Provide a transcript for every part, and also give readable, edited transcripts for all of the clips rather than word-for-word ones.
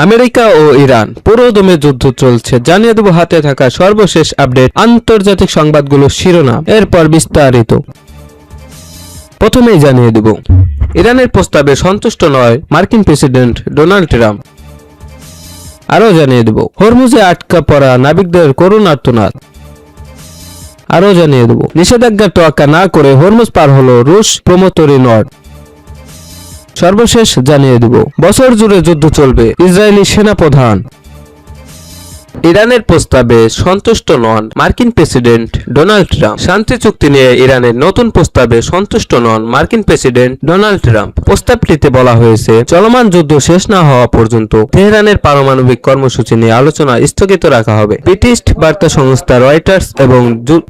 America ও Iran পুরোদমে যুদ্ধ চলছে, জানিয়ে দেব হাতে থাকা সর্বশেষ আপডেট, আন্তর্জাতিক সংবাদগুলো শিরোনাম, এরপর বিস্তারিত। প্রথমেই জানিয়ে দেব, ইরানের প্রস্তাবে সন্তুষ্ট নয় মার্কিন প্রেসিডেন্ট ডোনাল্ড ট্রাম্প। আরও জানিয়ে দেব, হরমুজে আটকা পড়া নাবিকদের করুণ আর্তনাদ। আরও জানিয়ে দেব, নিষেধাজ্ঞার তোয়াক্কা না করে হরমুজ পার হলো রুশ প্রমোতরি নট। সর্বশেষ জানিয়ে দেব, বছর জুড়ে যুদ্ধ চলবে, ইসরায়েলি সেনাপ্রধান। ইরানের প্রস্তাবে সন্তুষ্ট নন মার্কিন প্রেসিডেন্ট ডোনাল্ড ট্রাম্প। শান্তি চুক্তি নিয়ে ইরানের নতুন প্রস্তাবে সন্তুষ্ট নন মার্কিন প্রেসিডেন্ট ডোনাল্ড ট্রাম্প। প্রস্তাবটিতে বলা হয়েছে, চলমান যুদ্ধ শেষ না হওয়া পর্যন্ত তেহরানের পারমাণবিক কর্মসূচি নিয়ে আলোচনা স্থগিত রাখা হবে। ব্রিটিশ বার্তা সংস্থা রয়টার্স এবং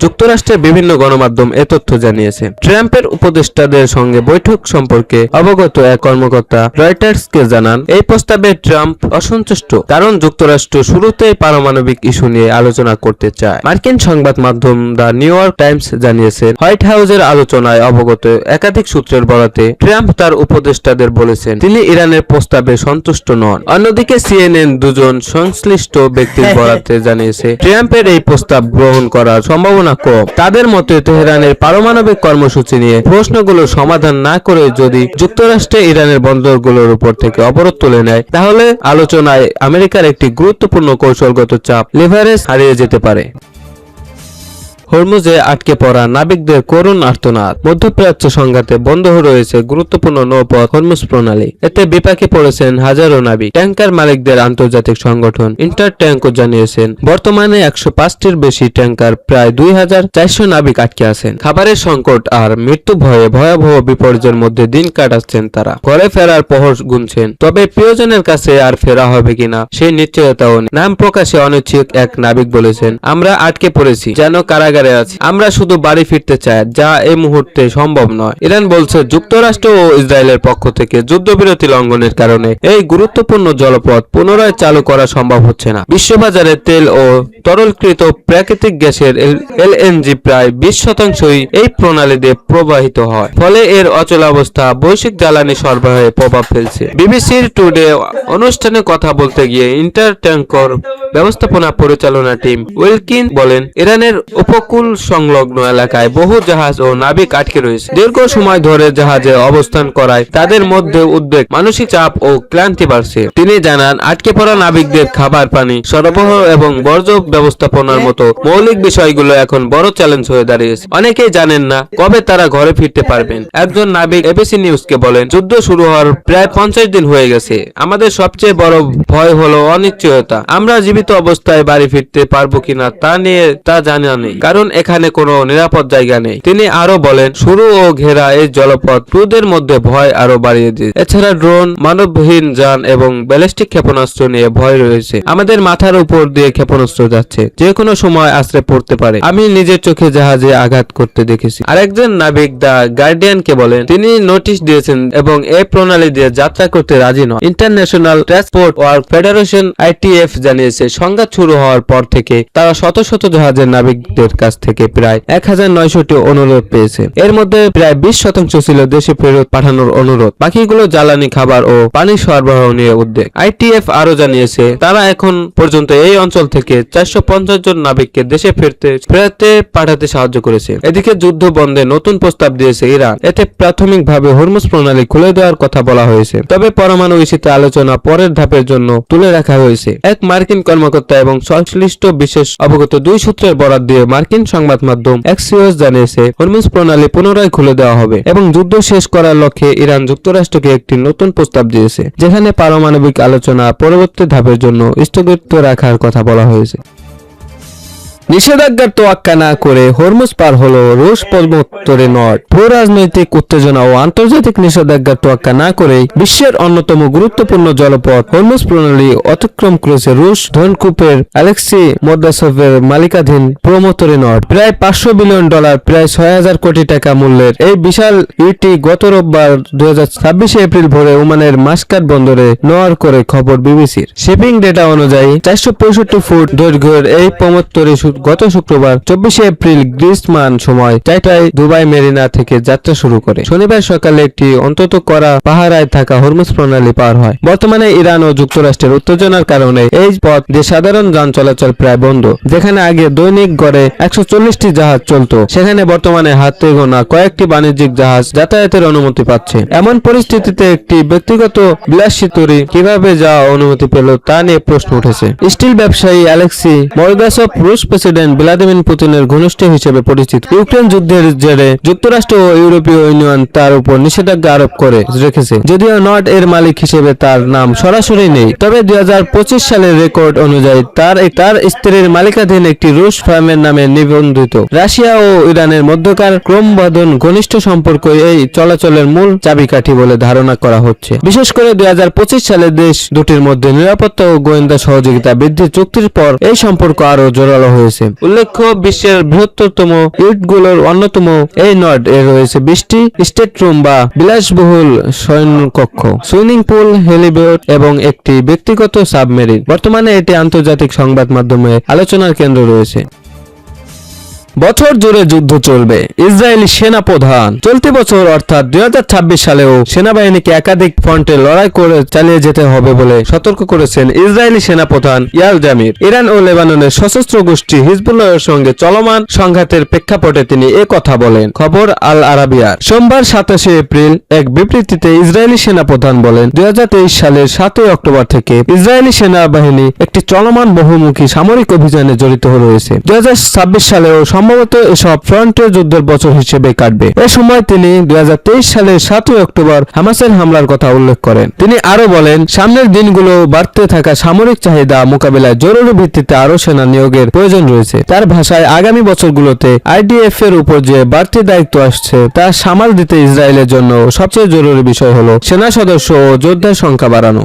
যুক্তরাষ্ট্রের বিভিন্ন গণমাধ্যম এ তথ্য জানিয়েছে। ট্রাম্পের উপদেষ্টাদের সঙ্গে বৈঠক সম্পর্কে অবগত এক কর্মকর্তা রয়টার্সকে জানান, এই প্রস্তাবে ট্রাম্প অসন্তুষ্ট, কারণ যুক্তরাষ্ট্র শুরুতেই পারমাণবিক ইস্যু নিয়ে আলোচনা করতে চায়। মার্কিন সংবাদ মাধ্যম দ্য নিউ ইয়র্ক টাইমস জানিয়েছে, হোয়াইট হাউসের আলোচনায় অবগত একাধিক সূত্রের বরাতে ট্রাম্প তার উপদেষ্টাদের বলেছেন তিনি ইরানের প্রস্তাবে সন্তুষ্ট নন। অন্যদিকে সিএনএন দুজন সংশ্লিষ্ট ব্যক্তির বরাতে জানিয়েছে, ট্রাম্পের এই প্রস্তাব গ্রহণ করার সম্ভাবনা কম। তাদের মতে তেহরানের পারমাণবিক কর্মসূচি নিয়ে প্রশ্নগুলোর সমাধান না করে যদি যুক্তরাষ্ট্র ইরানের বন্দরগুলোর উপর থেকে অবরোধ তুলে নেয়, তাহলে আলোচনায় আমেরিকার একটি গুরুত্বপূর্ণ কৌশলগত চাপ লেভারেজ হারিয়ে যেতে পারে। হরমুজে আটকে পড়া নাবিকদের করুণ আর্তনাদ। মধ্যপ্রাচ্য সংঘাতে বন্ধ রয়েছে গুরুত্বপূর্ণ নৌপথ হরমুজ প্রণালী। এতে বিপাকে পড়েছেন হাজারো নাবিক। ট্যাঙ্কার মালিকদের আন্তর্জাতিক সংগঠন ইন্টারট্যাঙ্কও জানিয়েছেন, বর্তমানে 105টির বেশি ট্যাঙ্কার প্রায় 2400 নাবিক আটকে আছেন। খাবারের সংকট আর মৃত্যু ভয়ে ভয়াবহ বিপর্যয়ের মধ্যে দিন কাটাচ্ছেন তারা। ঘরে ফেরার প্রহর গুনছেন, তবে প্রিয়জনের কাছে আর ফেরা হবে কিনা সেই নিশ্চয়তাও নেই। নাম প্রকাশে অনিচ্ছুক এক নাবিক বলেছেন, আমরা আটকে পড়েছি, যেন কারাগারে আছি। আমরা শুধু বাড়ি ফিরতে চাই, যা এই মুহূর্তে সম্ভব নয়। ইরান বলছে, যুক্তরাষ্ট্র ও ইসরায়েলের পক্ষ থেকে যুদ্ধবিরতি লঙ্ঘনের কারণে এই গুরুত্বপূর্ণ জলপথ পুনরায় চালু করা সম্ভব হচ্ছে না। বিশ্ববাজারে তেল ও তরলকৃত প্রাকৃতিক গ্যাসের এলএনজি প্রায় 20%ই এই প্রণালী দিয়ে প্রবাহিত হয়। ফলে এর অচলাবস্থা বৈশ্বিক জ্বালানি সরবরাহে প্রভাব ফেলছে। বিবিসির টুডে অনুষ্ঠানে কথা বলতে গিয়ে ইন্টারট্যাঙ্কর ব্যবস্থাপনা পরিচালনা টিম উইলকিন বলেন, ইরানের উপকূল সংলগ্ন এলাকায় বহু জাহাজ ও নাবিক আটকে রয়েছে। দীর্ঘ সময় ধরে জাহাজে অবস্থান করায় তাদের মধ্যে উদ্বেগ, মানসিক চাপ ও ক্লান্তি বাড়ছে। তিনি জানান, আটকে পড়া নাবিকদের খাবার, পানি সরবরাহ এবং বর্জ্য ব্যবস্থাপনার মতো মৌলিক বিষয়গুলো এখন বড় চ্যালেঞ্জ হয়ে দাঁড়িয়েছে। অনেকেই জানেন না কবে তারা ঘরে ফিরতে পারবেন। একজন নাবিক এবিসি নিউজকে বলেন, যুদ্ধ শুরু হওয়ার প্রায় 50 দিন হয়ে গেছে। আমাদের সবচেয়ে বড় ভয় হলো অনিশ্চয়তা। আমরা জীবিত অবস্থায় বাড়ি ফিরতে পারবো কিনা তা জানা নেই, কারণ এখানে কোনো নিরাপদ জায়গা নেই। তিনি আরো বলেন, শুরু ও ঘেরা এই জলপথ ক্রুদের মধ্যে ভয় আরো বাড়িয়ে দিয়েছে। এছাড়া ড্রোন, মানবহীন যান এবং ব্যালিস্টিক ক্ষেপণাস্ত্র নিয়ে ভয় রয়েছে। আমাদের মাথার উপর দিয়ে ক্ষেপণাস্ত্র যাচ্ছে, যে কোনো সময় আশ্রে পড়তে পারে। আমি নিজের চোখে জাহাজে আঘাত করতে দেখেছি। আরেকজন নাবিক দ্য গার্ডিয়ানকে বলেন, তিনি নোটিশ দিয়েছেন এবং এই প্রণালী দিয়ে যাত্রা করতে রাজি নন। International transport work federation ITF জানিয়েছে, সংঘাত শুরু হওয়ার পর থেকে তারা শত শত জাহাজের নাবিকদের কাছ থেকে প্রায় 1900টি অনুরোধ পেয়েছে। এর মধ্যে প্রায় 20% ছিল দেশে ফেরত পাঠানোর অনুরোধ। বাকিগুলো জ্বালানি, খাবার ও পানি সরবরাহ নিয়ে উদ্বেগ। আইটিএফ আরো জানিয়েছে, তারা এখন পর্যন্ত এই অঞ্চল থেকে 450 জন নাবিককে দেশে ফেরাতে পাঠাতে সাহায্য করেছে। এদিকে যুদ্ধ বন্ধে নতুন প্রস্তাব দিয়েছে ইরান। এতে প্রাথমিকভাবে হরমুজ প্রণালী খুলে দেওয়ার কথা বলা হয়েছে, তবে পরমাণু ইস্যুতে আলোচনা পরের ধাপের জন্য তুলে রাখা হয়েছে। এক মার্কিন কর্মকর্তা এবং সংশ্লিষ্ট বিশেষ অবগত দুই সূত্রের বরাত দিয়ে মার্কিন সংবাদ মাধ্যম এক্সিওস জানিয়েছে, হরমুজ প্রণালী পুনরায় খুলে দেওয়া হবে এবং যুদ্ধ শেষ করার লক্ষ্যে ইরান যুক্তরাষ্ট্রকে একটি নতুন প্রস্তাব দিয়েছে, যেখানে পারমাণবিক আলোচনা পরবর্তী ধাপের জন্য স্থগিত রাখার কথা বলা হয়েছে। নিষেধাজ্ঞার তোয়াক্কা না করে হরমুজ পার হলো রুশ প্রমোত্তরে নট। ভূ রাজনৈতিক উত্তেজনা ও আন্তর্জাতিক নিষেধাজ্ঞার তোয়াক্কা না করেই বিশ্বের অন্যতম গুরুত্বপূর্ণ জলপথ হরমুজ প্রণালী অতিক্রম করেছে রুশ ধনকুপের অ্যালেক্সি মোদাসভের মালিকাধীন প্রমোত্তরে নট। প্রায় $500 বিলিয়ন, প্রায় 6000 কোটি টাকা মূল্যের এই বিশাল ইউটি গত রোববার 26 এপ্রিল ভোরে ওমানের মাস্কাট বন্দরে নোয়ার করে খবর বিবিসির। শিপিং ডেটা অনুযায়ী 465 ফুট দৈর্ঘ্যের এই প্রমোত্তরে গত শুক্রবার 24 এপ্রিল গ্রীষ্মান সময় 4টায় দুবাই মেরিনা থেকে যাত্রা শুরু করে। শনিবার সকালে একটি অন্তত করা পাহারায় থাকা হরমুজ প্রণালী পার হয়। বর্তমানে ইরান ও যুক্তরাষ্ট্রের উত্তেজনার কারণে এই পথ দিয়ে সাধারণ যান চলাচল প্রায় বন্ধ। যেখানে আগে দৈনিক গড়ে 140টি জাহাজ চলত, সেখানে বর্তমানে হাতে গোনা কয়েকটি বাণিজ্যিক জাহাজ যাতায়াতের অনুমতি পাচ্ছে। এমন পরিস্থিতিতে একটি ব্যক্তিগত বিলাসিতরী কিভাবে যাওয়া অনুমতি পেল তা নিয়ে প্রশ্ন উঠেছে। স্টিল ব্যবসায়ী অ্যালেক্সি মরদাসভ রুশ প্রেসিডেন্ট ভ্লাদিমির পুতিনের ঘনিষ্ঠ হিসেবে পরিচিত। ইউক্রেন যুদ্ধের জেরে যুক্তরাষ্ট্র ও ইউরোপীয় ইউনিয়ন তার উপর নিষেধাজ্ঞা আরোপ করে রেখেছে। যদিও নর্ড এর মালিক হিসেবে তার নাম সরাসরি নেই, তবে 2025 সালের রেকর্ড অনুযায়ী তার স্ত্রীর মালিকাধীন একটি রুশ ফার্মের নামে নিবন্ধিত। রাশিয়া ও ইরানের মধ্যকার ক্রমবর্ধমান ঘনিষ্ঠ সম্পর্ক এই চলাচলের মূল চাবিকাঠি বলে ধারণা করা হচ্ছে। বিশেষ করে 2025 সালে দেশ দুটির মধ্যে নিরাপত্তা ও গোয়েন্দা সহযোগিতা বৃদ্ধির চুক্তির পর এই সম্পর্ক আরো জোরালো হয়েছে। উল্লেখ্য, বিশ্বের বৃহত্তম ইউটগুলোর অন্যতম এই নর্ড এ রয়েছে 20টি স্টেটরুম বা বিলাসবহুল শয়নকক্ষ, সুইমিং পুল, হেলিপ্যাড এবং একটি ব্যক্তিগত সাবমেরিন। বর্তমানে এটি আন্তর্জাতিক সংবাদ মাধ্যমে আলোচনার কেন্দ্র রয়েছে। বছর জুড়ে যুদ্ধ চলবে, ইসরায়েলি সেনা প্রধান। চলতি বছর অর্থাৎ 2026 সালেও সেনাবাহিনীকে একাধিক ফ্রন্টে লড়াই করে চালিয়ে যেতে হবে বলে সতর্ক করেছেন ইসরায়েলি সেনা প্রধান ইয়াল জামির। ইরান ও লেবাননের সশস্ত্র গোষ্ঠী হিজবুল্লাহের সঙ্গে চলমান সংঘাতের প্রেক্ষাপটে তিনি এ কথা বলেন। খবর আল আরাবিয়ার। সোমবার 27 এপ্রিল এক বিবৃতিতে ইসরায়েলি সেনা প্রধান বলেন, 2023 সালের 7 অক্টোবর থেকে ইসরায়েলি সেনাবাহিনী একটি চলমান বহুমুখী সামরিক অভিযানে জড়িত রয়েছে। 2026 সালেও সম্ভবত এসব ফ্রন্টে যুদ্ধের বছর হিসেবে কাটবে। এ সময় তিনি 2023 সালের 7 অক্টোবর হামাসের হামলার কথা উল্লেখ করেন। তিনি আরো বলেন, সামনের দিনগুলো বাড়তে থাকা সামরিক চাহিদা মোকাবিলায় জরুরি ভিত্তিতে আরো সেনা নিয়োগের প্রয়োজন রয়েছে। তার ভাষায়, আগামী বছরগুলোতে আইডিএফ এর উপর যে বাড়তি দায়িত্ব আসছে তা সামাল দিতে ইসরায়েলের জন্য সবচেয়ে জরুরি বিষয় হলো সেনা সদস্য ও যোদ্ধার সংখ্যা বাড়ানো।